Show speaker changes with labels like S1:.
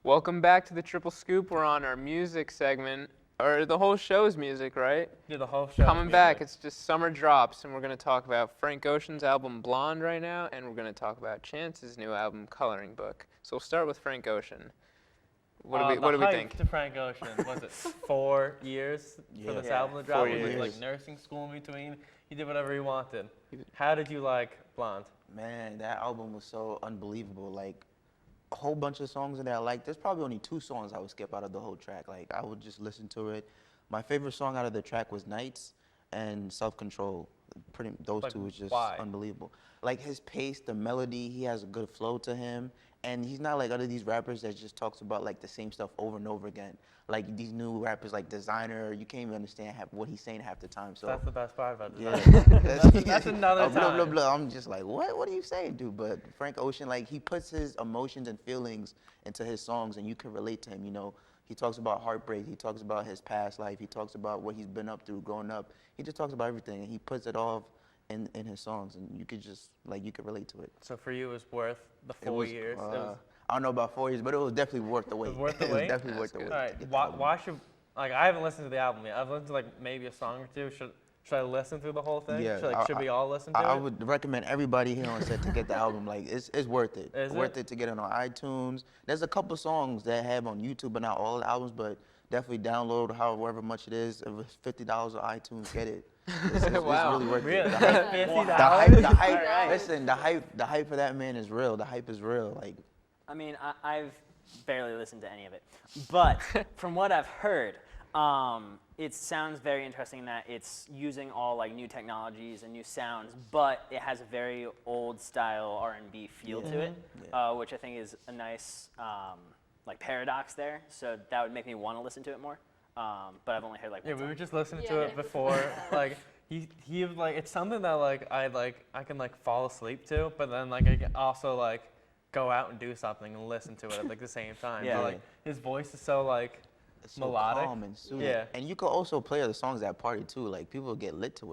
S1: Welcome back to the Triple Scoop. We're on our music segment, or the whole show's music, right?
S2: Yeah, the whole show.
S1: Coming back, it's just summer drops, and we're going to talk about Frank Ocean's album Blonde right now, and we're going to talk about Chance's new album Coloring Book. So we'll start with Frank Ocean. What do we think?
S2: To Frank Ocean, was it 4 years for this album to drop?
S1: 4
S2: With
S1: years.
S2: like nursing school in between. He did whatever he wanted. How did you like Blonde?
S3: Man, that album was so unbelievable. Like, a whole bunch of songs in there I like. There's probably only 2 songs I would skip out of the whole track. Like, I would just listen to it. My favorite song out of the track was Nights and Self Control. Those two was just unbelievable. Like, his pace, the melody, he has a good flow to him. And he's not like other these rappers that just talks about like the same stuff over and over again. Like these new rappers like Designer, you can't even understand what he's saying half the time. So
S2: that's the best part about this.
S3: Yeah,
S2: that's another
S3: blah,
S2: time.
S3: blah, blah. I'm just like, what are you saying, dude? But Frank Ocean, like he puts his emotions and feelings into his songs, and you can relate to him. You know, he talks about heartbreak, he talks about his past life, he talks about what he's been up through growing up. He just talks about everything, and he puts it all in his songs, and you could just you could relate to it.
S2: So for you, it was worth the 4 years.
S3: I don't know about 4 years, but it was definitely worth the wait.
S2: It was worth the wait?
S3: It was definitely worth the wait.
S2: All right, why should, like, I haven't listened to the album yet. I've listened to, like, maybe a song or two. Should I listen through the whole thing?
S3: Yeah.
S2: Should we all listen to it?
S3: I would recommend everybody here on set to get the album. Like, it's worth it.
S2: Is
S3: worth it to get it on iTunes. There's a couple songs that I have on YouTube, but not all the albums, but definitely download however much it is. If it's $50 on iTunes, get it. It's
S1: Wow.
S3: really worth
S2: Really?
S3: it.
S2: $50?
S3: The hype, listen, the hype for that man is real. The hype is real. Like,
S4: I mean, I've barely listened to any of it, but from what I've heard, it sounds very interesting that it's using all like new technologies and new sounds, but it has a very old style R&B feel to it, which I think is a nice like paradox there. So that would make me want to listen to it more. But I've only heard like one
S2: We
S4: song.
S2: were just listening to it before. Like he like it's something that I can like fall asleep to, but then like I can also like go out and do something and listen to it at like the same time.
S4: Yeah.
S2: So, like his voice is so like
S3: it's so
S2: melodic.
S3: calm and soothing.
S2: Yeah.
S3: And you could also play the songs at party too. Like, people get lit to it.